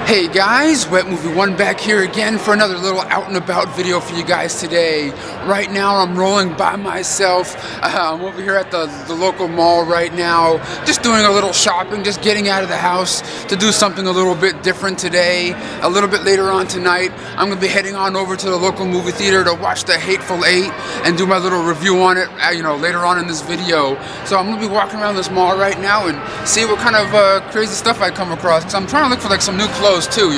Hey guys, Wet Movie 1 back here again for another little out and about video for you guys today. Right now I'm rolling by myself. I'm over here at the local mall right now, just doing a little shopping, just getting out of the house to do something a little bit different today. A little bit later on tonight, I'm going to be heading on over to the local movie theater to watch the Hateful 8 and do my little review on it, later on in this video. So I'm going to be walking around this mall right now and see what kind of crazy stuff I come across, because I'm trying to look for like some new clothes too,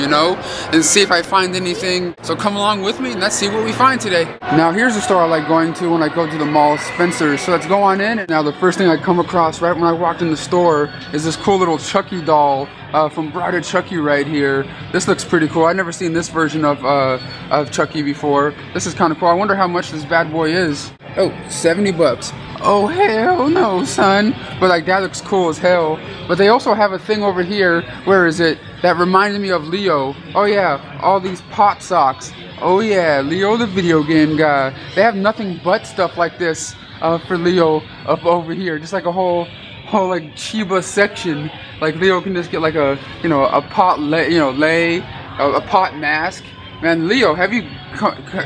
and see if I find anything. So come along with me and let's see what we find today. Now here's a store I like going to when I go to the mall, Spencer's. So let's go on in. Now the first thing I come across right when I walked in the store is this cool little Chucky doll from Bride of Chucky right here. This looks pretty cool. I've never seen this version of Chucky before. This is kind of cool. I wonder how much this bad boy is. Oh, 70 bucks. Oh hell no, son. But like that looks cool as hell. But they also have a thing over here, where is it, that reminded me of Leo. Oh yeah, all these pot socks. Oh yeah, Leo the video game guy. They have nothing but stuff like this for Leo up over here. Just like a whole like Chiba section. Like Leo can just get like a pot Leigh, a pot mask. Man, Leo, have you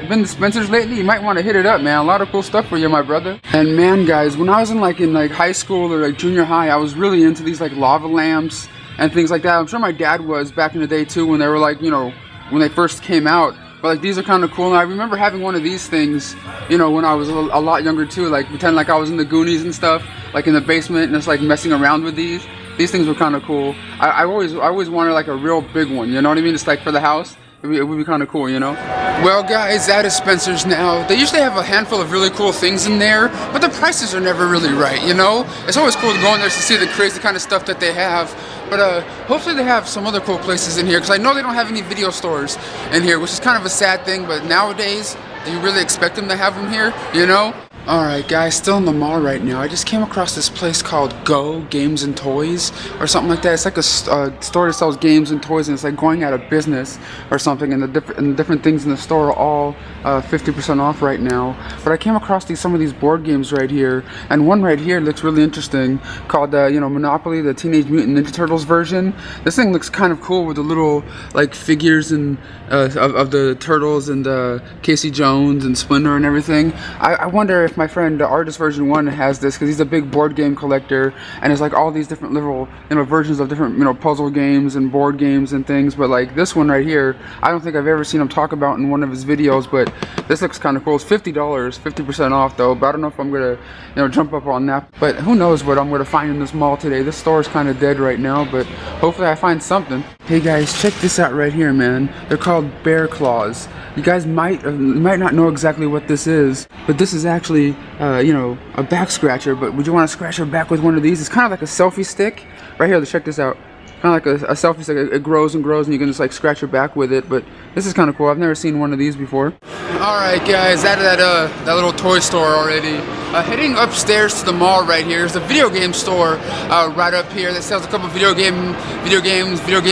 been to Spencer's lately? You might want to hit it up, man. A lot of cool stuff for you, my brother. And man, guys, when I was in high school or like junior high, I was really into these like lava lamps and things like that. I'm sure my dad was back in the day too, when they were like, when they first came out. But like these are kind of cool, and I remember having one of these things, when I was a lot younger too, like pretend like I was in the Goonies and stuff, like in the basement, and just like messing around with these. These things were kind of cool. I always wanted like a real big one, you know what I mean? Just like for the house. It would be kind of cool, Well, guys, that is Spencer's now. They usually have a handful of really cool things in there, but the prices are never really right, It's always cool to go in there to see the crazy kind of stuff that they have. But hopefully they have some other cool places in here, because I know they don't have any video stores in here, which is kind of a sad thing. But nowadays, do you really expect them to have them here, Alright guys, still in the mall right now. I just came across this place called Go Games and Toys or something like that. It's like a store that sells games and toys, and it's like going out of business or something, and the different things in the store are all 50% off right now. But I came across some of these board games right here, and one right here looks really interesting called Monopoly, the Teenage Mutant Ninja Turtles version. This thing looks kind of cool with the little like figures and of the Turtles and Casey Jones and Splinter and everything. I wonder if my friend, the Artist Version 1, has this, because he's a big board game collector, and there's like all these different little versions of different puzzle games and board games and things. But like this one right here, I don't think I've ever seen him talk about in one of his videos, but this looks kind of cool. It's $50, 50% off though, but I don't know if I'm gonna jump up on that. But who knows what I'm gonna find in this mall today. This store is kind of dead right now, but hopefully I find something. Hey guys, check this out right here, man. They're called bear claws. You guys might not know exactly what this is, but this is actually, a back scratcher. But would you want to scratch your back with one of these? It's kind of like a selfie stick. Right here, check this out. Kind of like a selfie stick. It grows and grows, and you can just like scratch your back with it. But this is kind of cool. I've never seen one of these before. Alright guys, out of that little toy store already. Heading upstairs to the mall right here. There's a video game store right up here that sells a couple video game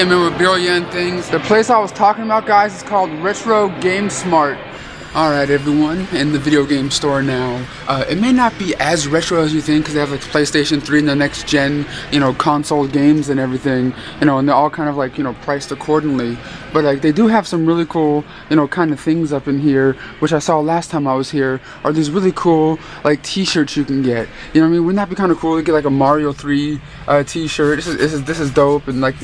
memorabilia and things. The place I was talking about, guys, is called Retro Game Smart. Alright everyone, in the video game store now. It may not be as retro as you think, because they have like PlayStation 3 and the next gen, console games and everything, and they're all kind of like, priced accordingly. But like they do have some really cool, kind of things up in here, which I saw last time I was here, are these really cool like t-shirts you can get. You know what I mean? Wouldn't that be kind of cool to get like a Mario 3 t-shirt? This is dope, and like,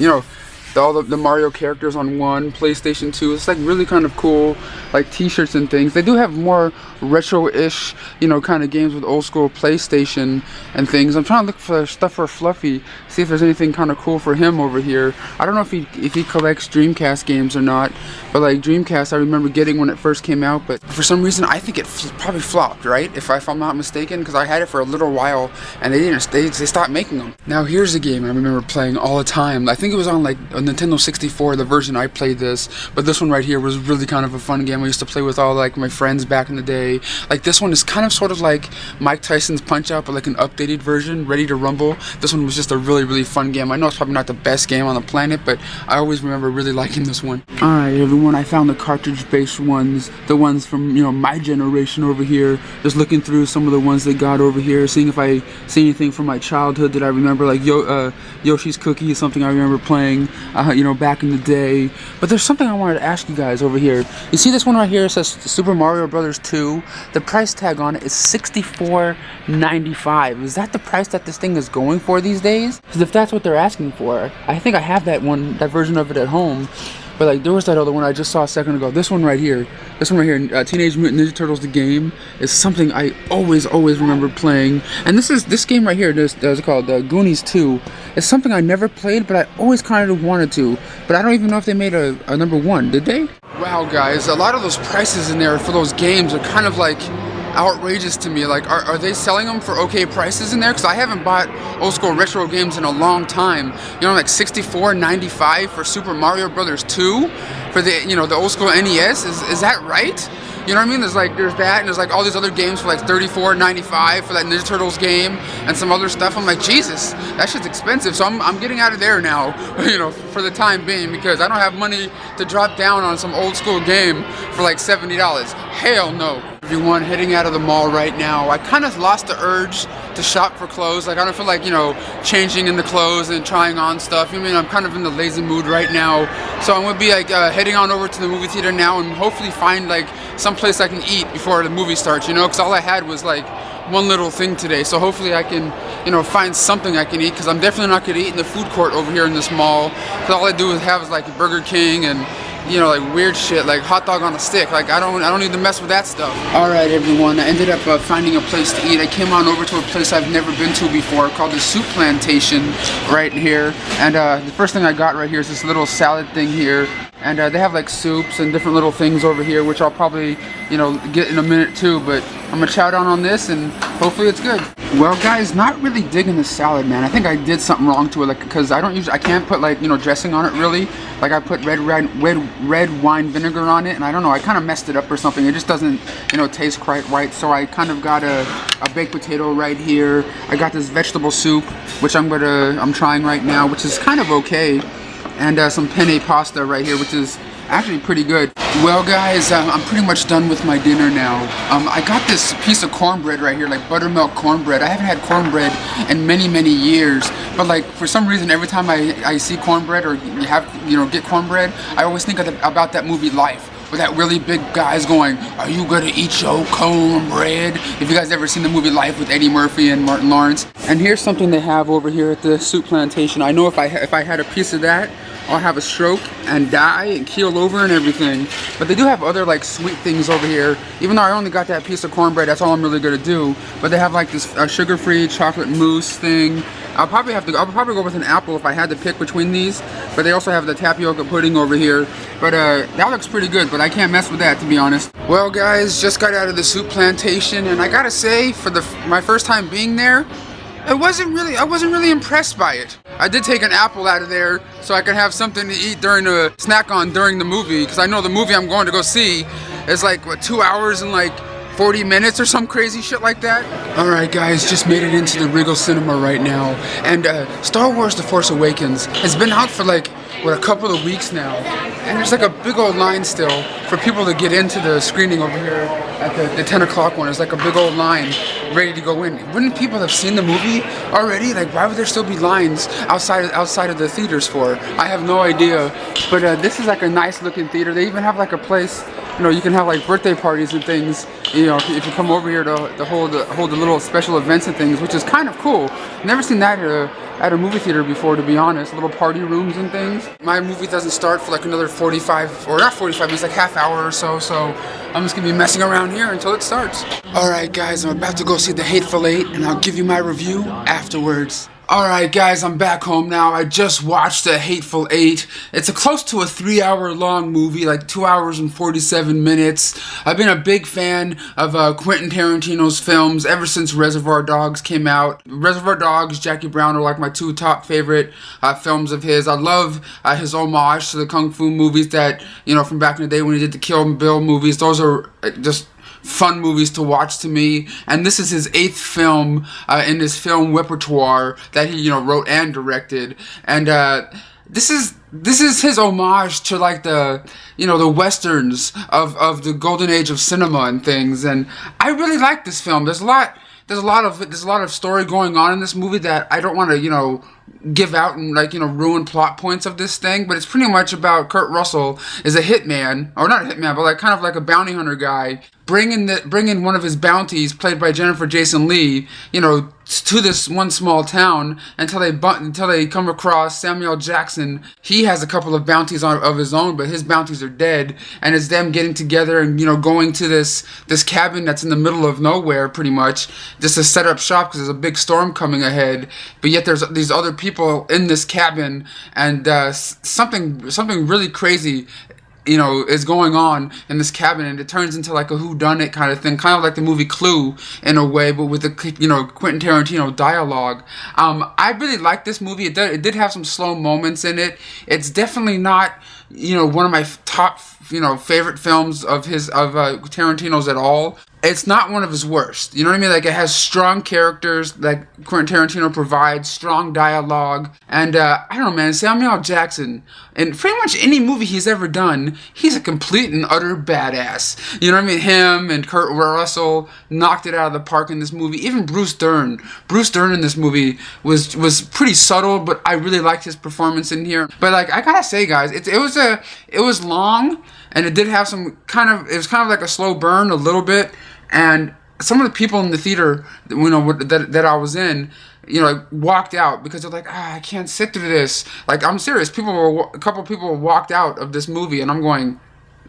all the Mario characters on one, PlayStation 2. It's like really kind of cool, like t-shirts and things. They do have more retro-ish, kind of games with old school PlayStation and things. I'm trying to look for stuff for Fluffy, see if there's anything kind of cool for him over here. I don't know if he collects Dreamcast games or not, but like Dreamcast, I remember getting when it first came out, but for some reason I think it probably flopped, right? If I'm not mistaken, because I had it for a little while and they stopped making them. Now here's a game I remember playing all the time. I think it was on like a Nintendo 64, the version I played this, but this one right here was really kind of a fun game I used to play with all like my friends back in the day. Like this one is kind of sort of like Mike Tyson's Punch-Out, but like an updated version, Ready to Rumble. This one was just a really fun game. I know it's probably not the best game on the planet, but I always remember really liking this one. Alright everyone, I found the cartridge-based ones, the ones from my generation over here. Just looking through some of the ones they got over here, seeing if I see anything from my childhood that I remember, like Yoshi's Cookie is something I remember playing. back in the day. But there's something I wanted to ask you guys over here. You see this one right here? It says Super Mario Brothers 2. The price tag on it is $64.95. Is that the price that this thing is going for these days? Because if that's what they're asking for, I think I have that version of it at home. But like, there was that other one I just saw a second ago. This one right here, Teenage Mutant Ninja Turtles: The Game, is something I always remember playing. And this game right here, what's it called? Goonies 2. It's something I never played, but I always kind of wanted to. But I don't even know if they made a number 1. Did they? Wow, guys, a lot of those prices in there for those games are kind of like outrageous to me. Like, are they selling them for okay prices in there? Because I haven't bought old school retro games in a long time. Like $64.95 for Super Mario Brothers 2 for the the old school NES. Is that right? You know what I mean? There's that, and there's like all these other games for like $34.95 for that Ninja Turtles game and some other stuff. I'm like, Jesus, that shit's expensive. So I'm getting out of there now, for the time being, because I don't have money to drop down on some old school game for like $70. Hell no. Everyone, heading out of the mall right now. I kind of lost the urge to shop for clothes. Like, I don't feel like, changing in the clothes and trying on stuff. I'm kind of in the lazy mood right now. So I'm gonna be like heading on over to the movie theater now and hopefully find like some place I can eat before the movie starts, because all I had was like one little thing today. So hopefully I can, find something I can eat, because I'm definitely not gonna eat in the food court over here in this mall. Because all I do is have like Burger King and like weird shit, like hot dog on a stick. Like, I don't need to mess with that stuff. Alright, everyone, I ended up finding a place to eat. I came on over to a place I've never been to before called the Soup Plantation right here. And the first thing I got right here is this little salad thing here. And they have like soups and different little things over here, which I'll probably, get in a minute too. But I'm gonna chow down on this and hopefully it's good. Well, guys, not really digging the salad, man. I think I did something wrong to it, like, because I can't put like, dressing on it really. Like, I put red wine vinegar on it, and I don't know, I kind of messed it up or something. It just doesn't, taste quite right. So I kind of got a baked potato right here. I got this vegetable soup, which I'm trying right now, which is kind of okay. And some penne pasta right here, which is actually pretty good. Well, guys, I'm pretty much done with my dinner now. I got this piece of cornbread right here, like buttermilk cornbread. I haven't had cornbread in many years, but like for some reason, every time I see cornbread or get cornbread, I always think about that movie Life, with that really big guys going, "Are you gonna eat your cornbread?" If you guys ever seen the movie Life with Eddie Murphy and Martin Lawrence. And here's something they have over here at the Soup Plantation. I know if I had a piece of that, I'll have a stroke and die and keel over and everything. But they do have other like sweet things over here. Even though I only got that piece of cornbread, that's all I'm really gonna do. But they have like this sugar-free chocolate mousse thing. I'll probably go with an apple if I had to pick between these. But they also have the tapioca pudding over here. But that looks pretty good, but I can't mess with that, to be honest. Well, guys, just got out of the Soup Plantation, and I gotta say, for my first time being there, I wasn't really impressed by it. I did take an apple out of there so I could have something to eat during the movie, because I know the movie I'm going to go see is like, what, 2 hours and like 40 minutes or some crazy shit like that. Alright, guys, just made it into the Regal Cinema right now, and Star Wars The Force Awakens has been out for like, what, a couple of weeks now, and there's like a big old line still for people to get into the screening over here at the 10 o'clock one. There's like a big old line ready to go in. Wouldn't people have seen the movie already? Like, why would there still be lines outside of the theaters for? I have no idea. But this is like a nice looking theater. They even have like a place, you can have like birthday parties and things, if you come over here to hold the little special events and things, which is kind of cool. Never seen that at a movie theater before, to be honest. Little party rooms and things. My movie doesn't start for like another 45, or not 45 minutes, like half hour or so, so I'm just gonna be messing around here until it starts. Alright, guys, I'm about to go see the Hateful Eight, and I'll give you my review afterwards. Alright, guys, I'm back home now. I just watched The Hateful Eight. It's close to a 3-hour long movie, like 2 hours and 47 minutes. I've been a big fan of Quentin Tarantino's films ever since Reservoir Dogs came out. Reservoir Dogs, Jackie Brown are like my 2 top favorite films of his. I love his homage to the Kung Fu movies that, from back in the day when he did the Kill Bill movies. Those are just fun movies to watch to me, and this is his 8th film in his film repertoire that he wrote and directed, and this is his homage to like the the westerns of the golden age of cinema and things, and I really like this film. There's a lot of story going on in this movie that I don't want to give out and like, you know, ruin plot points of this thing, but it's pretty much about Kurt Russell is a hitman, or not a hitman, but like kind of like a bounty hunter guy, bringing one of his bounties, played by Jennifer Jason Leigh, you know, to this one small town until they come across Samuel Jackson. He has a couple of bounties of his own, but his bounties are dead, and it's them getting together and, you know, going to this cabin that's in the middle of nowhere, pretty much, just to set up shop because there's a big storm coming ahead. But yet there's these other people in this cabin, and something really crazy, you know, is going on in this cabin, and it turns into like a whodunit kind of thing, kind of like the movie Clue in a way, but with the, you know, Quentin Tarantino dialogue. I really liked this movie. It did have some slow moments in it. It's definitely not, you know, one of my top, you know, favorite films of Tarantino's at all. It's not one of his worst. You know what I mean? Like, it has strong characters that Quentin Tarantino provides, strong dialogue, and I don't know, man, Samuel Jackson, in pretty much any movie he's ever done, he's a complete and utter badass. You know what I mean? Him and Kurt Russell knocked it out of the park in this movie. Even Bruce Dern in this movie was pretty subtle, but I really liked his performance in here. But like, I gotta say, guys, it was long, and it did have some it was kind of like a slow burn a little bit. And some of the people in the theater, you know, that I was in, you know, walked out because they're like, I can't sit through this. Like, I'm serious. A couple people walked out of this movie, and I'm going,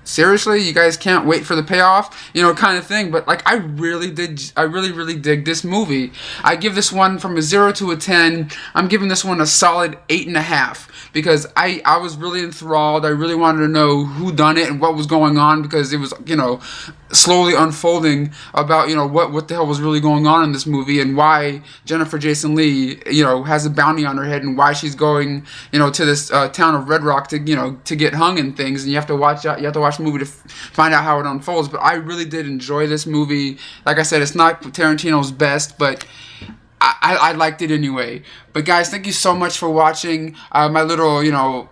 seriously, you guys can't wait for the payoff, you know, kind of thing. But like, I really dig this movie. I give this one from a 0 to a 10. I'm giving this one a solid 8.5 because I was really enthralled. I really wanted to know who done it and what was going on, because it was, you know, slowly unfolding about, you know, what the hell was really going on in this movie, and why Jennifer Jason Leigh, you know, has a bounty on her head, and why she's going, you know, to this town of Red Rock to, you know, to get hung and things. And you have to watch the movie to find out how it unfolds. But I really did enjoy this movie. Like I said, it's not Tarantino's best, but I liked it anyway. But guys, thank you so much for watching my little, you know,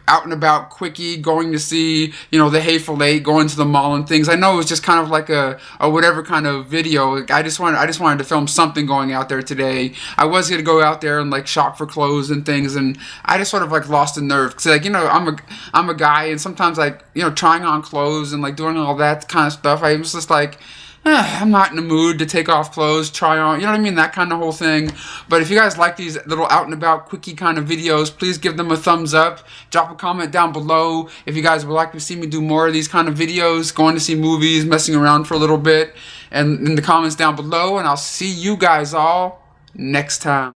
out and about quickie, going to see, you know, the Hateful Eight, going to the mall and things. I know it was just kind of like a whatever kind of video. I just wanted to film something going out there today. I was gonna go out there and like shop for clothes and things, and I just sort of like lost the nerve, because like, you know, I'm a guy, and sometimes like, you know, trying on clothes and like doing all that kind of stuff, I was just like, I'm not in the mood to take off clothes, try on, you know what I mean, that kind of whole thing. But if you guys like these little out and about quickie kind of videos, please give them a thumbs up. Drop a comment down below if you guys would like to see me do more of these kind of videos, going to see movies, messing around for a little bit, and in the comments down below. And I'll see you guys all next time.